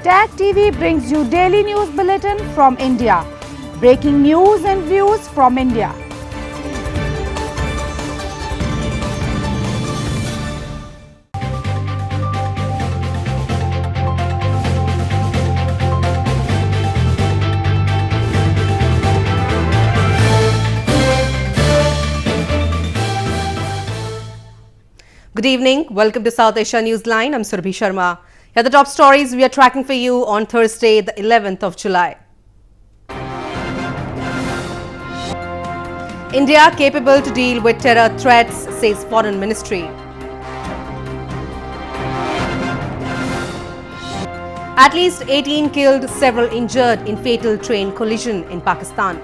Tag TV brings you daily news bulletin from India. Breaking news and views from India. Good evening. Welcome to South Asia Newsline. I'm Surabhi Sharma. Here are the top stories we are tracking for you on Thursday, the 11th of July. India capable to deal with terror threats, says Foreign Ministry. At least 18 killed, several injured in fatal train collision in Pakistan.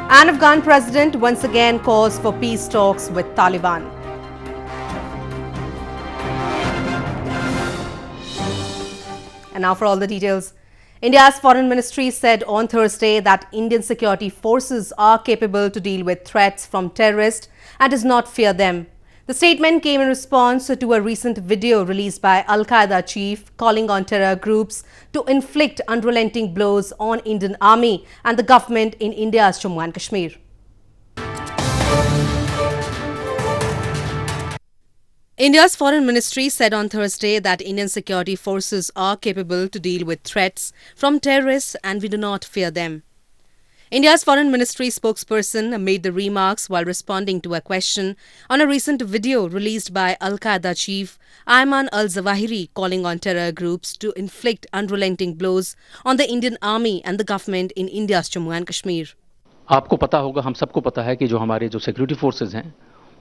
An Afghan president once again calls for peace talks with Taliban. And now for all the details. India's Foreign Ministry said on Thursday that Indian security forces are capable to deal with threats from terrorists and does not fear them. The statement came in response to a recent video released by Al-Qaeda chief calling on terror groups to inflict unrelenting blows on Indian army and the government in India's Jammu and Kashmir. India's Foreign Ministry said on Thursday that Indian security forces are capable to deal with threats from terrorists and we do not fear them. India's Foreign Ministry spokesperson made the remarks while responding to a question on a recent video released by Al-Qaeda chief Ayman al-Zawahiri calling on terror groups to inflict unrelenting blows on the Indian army and the government in India's Jammu and Kashmir. आपको पता होगा, हम सबको पता है कि जो हमारे जो सिक्योरिटी फोर्सेस हैं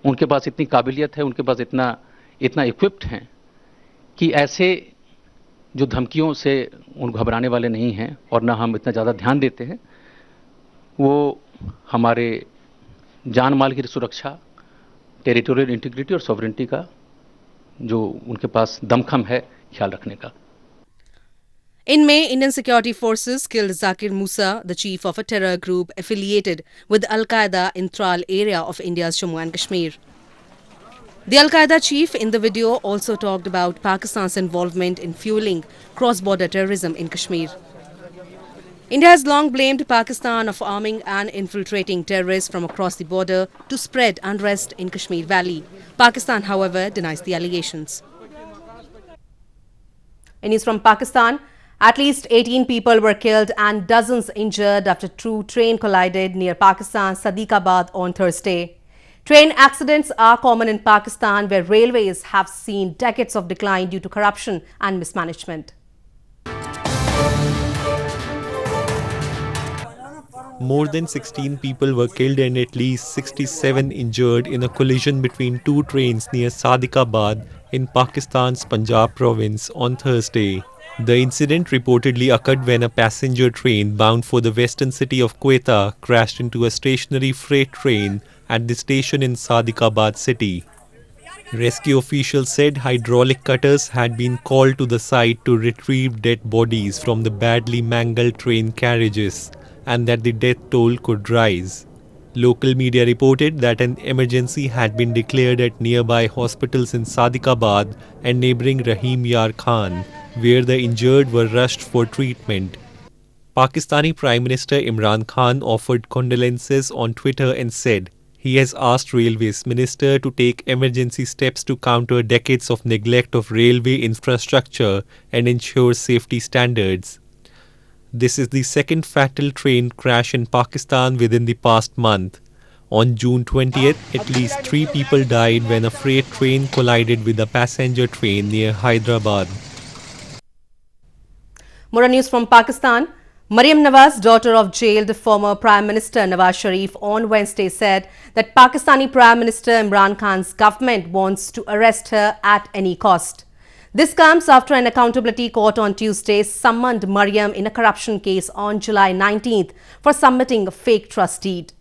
उनके पास इतनी काबिलियत है, उनके पास इतना इक्विप्ड हैं कि ऐसे जो धमकियों से उन घबराने वाले नहीं हैं और ना हम इतना ज़्यादा ध्यान देते हैं, वो हमारे जान माल की सुरक्षा, टेरिटोरियल इंटीग्रिटी और सॉवरेनिटी का जो उनके पास दमखम है ख्याल रखने का. In May, Indian security forces killed Zakir Musa, the chief of a terror group affiliated with Al-Qaeda in Tral area of India's Jammu and Kashmir. The Al-Qaeda chief in the video also talked about Pakistan's involvement in fueling cross-border terrorism in Kashmir. India has long blamed Pakistan of arming and infiltrating terrorists from across the border to spread unrest in Kashmir Valley. Pakistan, however, denies the allegations. In news from Pakistan, at least 18 people were killed and dozens injured after two trains collided near Pakistan's Sadiqabad on Thursday. Train accidents are common in Pakistan, where railways have seen decades of decline due to corruption and mismanagement. More than 16 people were killed and at least 67 injured in a collision between two trains near Sadiqabad in Pakistan's Punjab province on Thursday. The incident reportedly occurred when a passenger train bound for the western city of Quetta crashed into a stationary freight train at the station in Sadiqabad city. Rescue officials said hydraulic cutters had been called to the site to retrieve dead bodies from the badly mangled train carriages, and that the death toll could rise. Local media reported that an emergency had been declared at nearby hospitals in Sadiqabad and neighbouring Rahim Yar Khan, where the injured were rushed for treatment. Pakistani Prime Minister Imran Khan offered condolences on Twitter and said he has asked Railways Minister to take emergency steps to counter decades of neglect of railway infrastructure and ensure safety standards. This is the second fatal train crash in Pakistan within the past month. On June 20th, at least 3 people died when a freight train collided with a passenger train near Hyderabad. More news from Pakistan. Maryam Nawaz, daughter of jailed former Prime Minister Nawaz Sharif, on Wednesday said that Pakistani Prime Minister Imran Khan's government wants to arrest her at any cost. This comes after an accountability court on Tuesday summoned Maryam in a corruption case on July 19th for submitting a fake trust deed.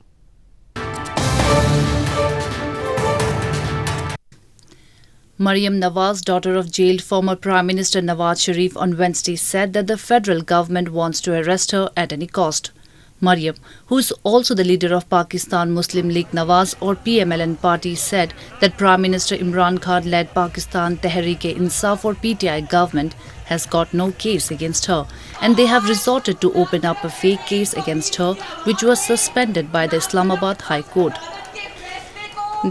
Maryam Nawaz, daughter of jailed former Prime Minister Nawaz Sharif, on Wednesday said that the federal government wants to arrest her at any cost. Mariam, who is also the leader of Pakistan Muslim League Nawaz or PMLN party, said that Prime Minister Imran Khan-led Pakistan Tehreek-e-Insaf or PTI government has got no case against her, and they have resorted to open up a fake case against her, which was suspended by the Islamabad High Court.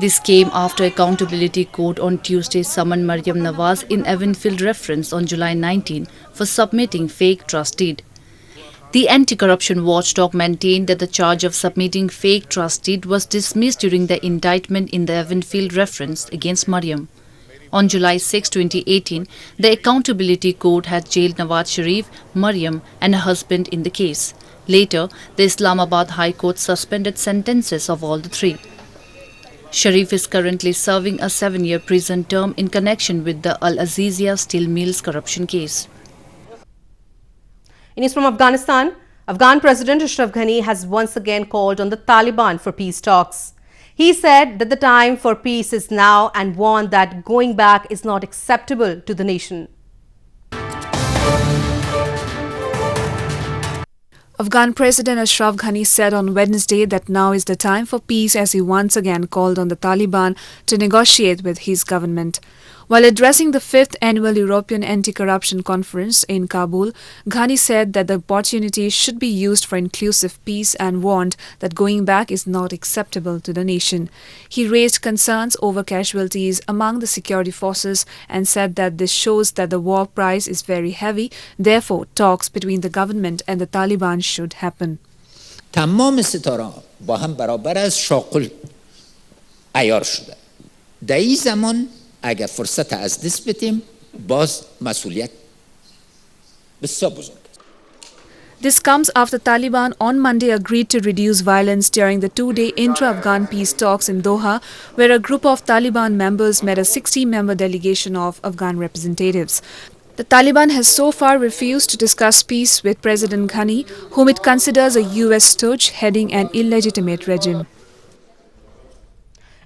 This came after Accountability Court on Tuesday summoned Mariam Nawaz in Evanfield reference on July 19 for submitting fake trust deed. The anti-corruption watchdog maintained that the charge of submitting fake trust deed was dismissed during the indictment in the Evanfield reference against Mariam. On July 6, 2018, the Accountability Court had jailed Nawaz Sharif, Mariam and her husband in the case. Later, the Islamabad High Court suspended sentences of all the three. Sharif is currently serving a 7-year prison term in connection with the Al Azizia Steel Mills corruption case. In news from Afghanistan, Afghan President Ashraf Ghani has once again called on the Taliban for peace talks. He said that the time for peace is now and warned that going back is not acceptable to the nation. Afghan President Ashraf Ghani said on Wednesday that now is the time for peace as he once again called on the Taliban to negotiate with his government. While addressing the 5th Annual European Anti-Corruption Conference in Kabul, Ghani said that the opportunity should be used for inclusive peace and warned that going back is not acceptable to the nation. He raised concerns over casualties among the security forces and said that this shows that the war price is very heavy, therefore talks between the government and the Taliban should happen. تمام ستاره با هم برابر از شاغل عیار شده. در این زمان اگر فرصت از دست بدیم باز مسئولیت بسیار بزرگ. This comes after Taliban on Monday agreed to reduce violence during the 2-day intra-Afghan peace talks in Doha, where a group of Taliban members met a 60-member delegation of Afghan representatives. The Taliban has so far refused to discuss peace with President Ghani, whom it considers a US stooge heading an illegitimate regime.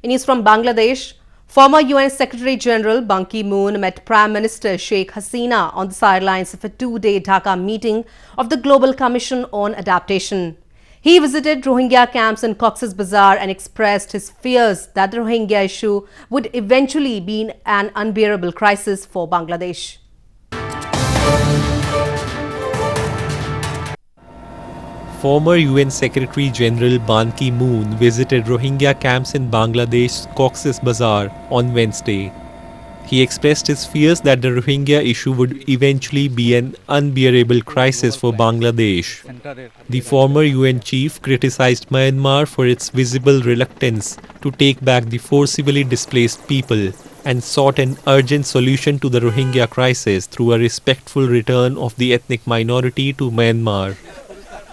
In news from Bangladesh, former UN Secretary General Ban Ki-moon met Prime Minister Sheikh Hasina on the sidelines of a 2-day Dhaka meeting of the Global Commission on Adaptation. He visited Rohingya camps in Cox's Bazar and expressed his fears that the Rohingya issue would eventually be an unbearable crisis for Bangladesh. Former UN Secretary General Ban Ki-moon visited Rohingya camps in Bangladesh's Cox's Bazar on Wednesday. He expressed his fears that the Rohingya issue would eventually be an unbearable crisis for Bangladesh. The former UN chief criticized Myanmar for its visible reluctance to take back the forcibly displaced people and sought an urgent solution to the Rohingya crisis through a respectful return of the ethnic minority to Myanmar.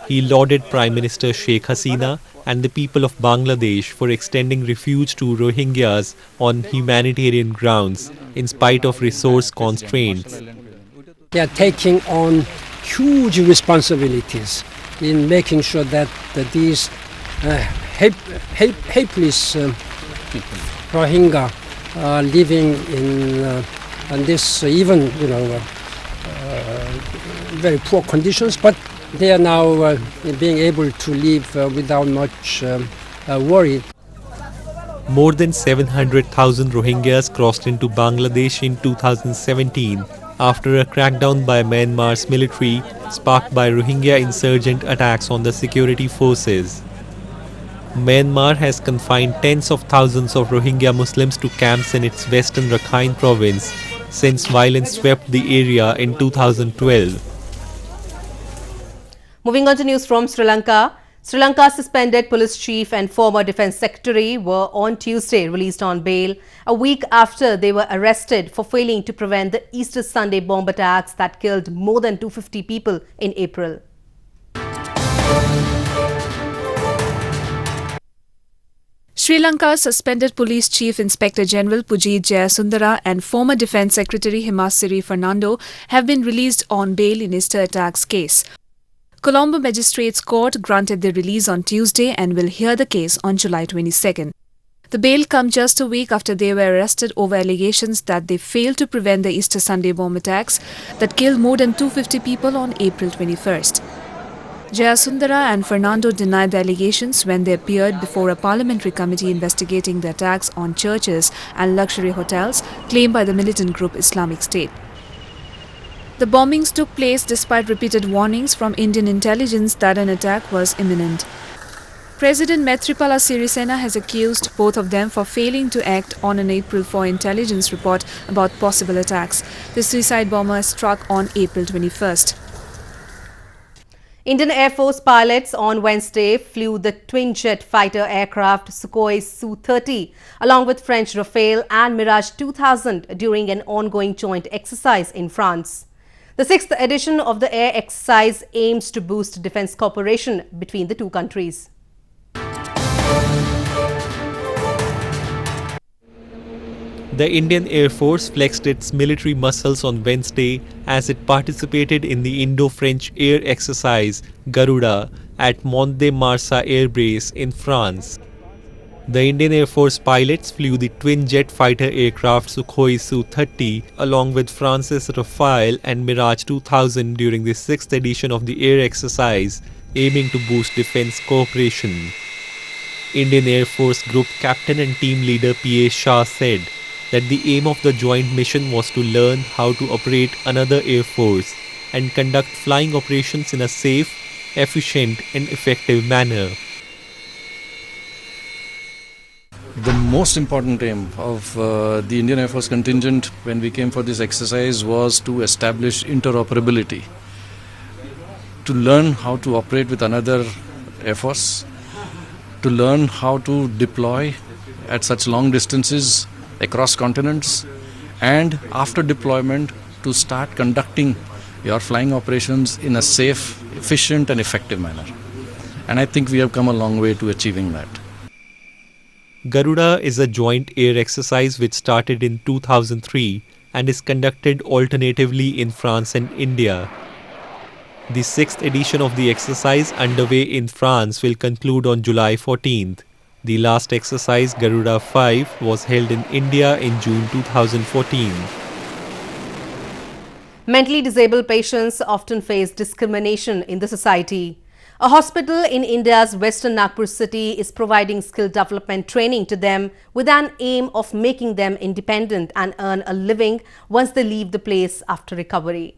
He lauded Prime Minister Sheikh Hasina and the people of Bangladesh for extending refuge to Rohingyas on humanitarian grounds in spite of resource constraints. They are taking on huge responsibilities in making sure that these helpless Rohingya are living in this even very poor conditions, but they are now being able to live without much worry. More than 700,000 Rohingyas crossed into Bangladesh in 2017 after a crackdown by Myanmar's military sparked by Rohingya insurgent attacks on the security forces. Myanmar has confined tens of thousands of Rohingya Muslims to camps in its western Rakhine province since violence swept the area in 2012. Moving on to news from Sri Lanka. Sri Lanka's suspended police chief and former defense secretary were on Tuesday released on bail a week after they were arrested for failing to prevent the Easter Sunday bomb attacks that killed more than 250 people in April. Sri Lanka's suspended police chief Inspector General Pujit Jayasundara and former defense secretary Himasiri Fernando have been released on bail in Easter attacks case. Colombo Magistrates Court granted their release on Tuesday and will hear the case on July 22nd. The bail comes just a week after they were arrested over allegations that they failed to prevent the Easter Sunday bomb attacks that killed more than 250 people on April 21st. Jayasundara and Fernando denied the allegations when they appeared before a parliamentary committee investigating the attacks on churches and luxury hotels claimed by the militant group Islamic State. The bombings took place despite repeated warnings from Indian intelligence that an attack was imminent. President Maithripala Sirisena has accused both of them for failing to act on an April 4 intelligence report about possible attacks. The suicide bomber struck on April 21st. Indian Air Force pilots on Wednesday flew the twin-jet fighter aircraft Sukhoi Su-30 along with French Rafale and Mirage 2000 during an ongoing joint exercise in France. The 6th edition of the air exercise aims to boost defence cooperation between the two countries. The Indian Air Force flexed its military muscles on Wednesday as it participated in the Indo-French air exercise Garuda at Mont-de-Marsan Air Base in France. The Indian Air Force pilots flew the twin-jet fighter aircraft Sukhoi Su-30 along with France's Rafale and Mirage 2000 during the 6th edition of the air exercise, aiming to boost defence cooperation. Indian Air Force Group Captain and Team Leader P.A. Shah said that the aim of the joint mission was to learn how to operate another air force and conduct flying operations in a safe, efficient and effective manner. The most important aim of the Indian Air Force contingent when we came for this exercise was to establish interoperability, to learn how to operate with another air force, to learn how to deploy at such long distances across continents, and after deployment to start conducting your flying operations in a safe, efficient and effective manner. And I think we have come a long way to achieving that. Garuda is a joint air exercise which started in 2003 and is conducted alternatively in France and India. The 6th edition of the exercise underway in France will conclude on July 14th. The last exercise, Garuda 5, was held in India in June 2014. Mentally disabled patients often face discrimination in the society. A hospital in India's western Nagpur city is providing skill development training to them with an aim of making them independent and earn a living once they leave the place after recovery.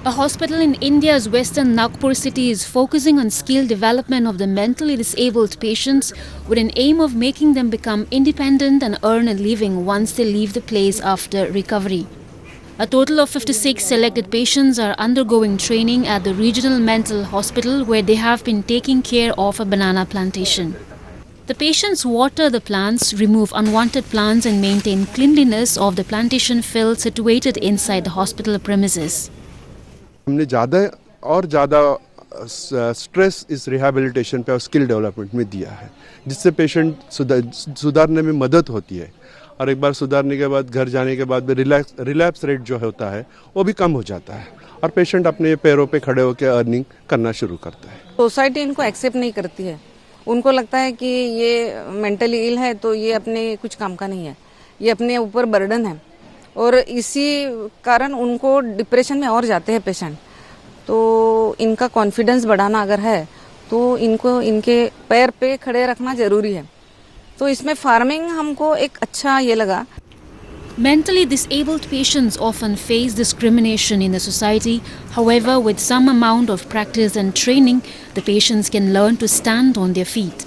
A hospital in India's western Nagpur city is focusing on skill development of the mentally disabled patients with an aim of making them become independent and earn a living once they leave the place after recovery. A total of 56 selected patients are undergoing training at the regional mental hospital where they have been taking care of a banana plantation. The patients water the plants, remove unwanted plants and maintain cleanliness of the plantation field situated inside the hospital premises. हमने ज़्यादा और ज़्यादा stress इस rehabilitation पे और skill development में दिया है, जिससे पेशेंट सुधारने में मदद होती है और एक बार सुधारने के बाद घर जाने के बाद रिलैप्स रेट जो होता है वो भी कम हो जाता है और पेशेंट अपने पैरों पे खड़े होकर अर्निंग करना शुरू करता है. सोसाइटी इनको एक्सेप्ट नहीं करती है. उनको लगता है कि ये मेंटली इल है तो ये अपने कुछ काम का नहीं है, ये अपने ऊपर बर्डन है और इसी कारण उनको डिप्रेशन में और जाते हैं पेशेंट. तो इनका कॉन्फिडेंस बढ़ाना अगर है तो इनको इनके पैर पे खड़े रखना जरूरी है. तो इसमें फार्मिंग हमको एक अच्छा ये लगा. Mentally disabled patients often face discrimination in the society. However, with some amount of practice and training, the patients can learn to stand on their feet.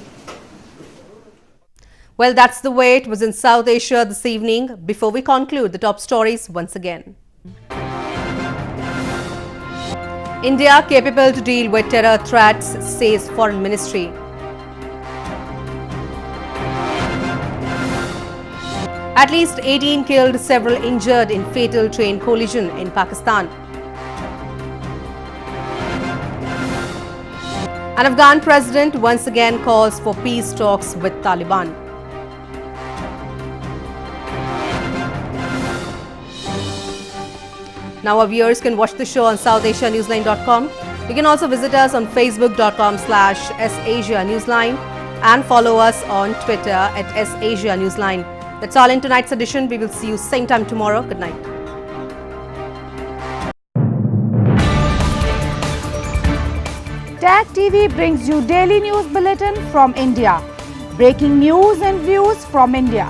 Well, that's the way it was in South Asia this evening. Before we conclude, the top stories once again. India capable to deal with terror threats, says Foreign Ministry. At least 18 killed, several injured in fatal train collision in Pakistan. An Afghan president once again calls for peace talks with Taliban. Now our viewers can watch the show on SouthAsiaNewsline.com. You can also visit us on Facebook.com/SAsiaNewsline and follow us on Twitter at SAsiaNewsline. That's all in tonight's edition. We will see you same time tomorrow. Good night. Tag TV brings you daily news bulletin from India. Breaking news and views from India.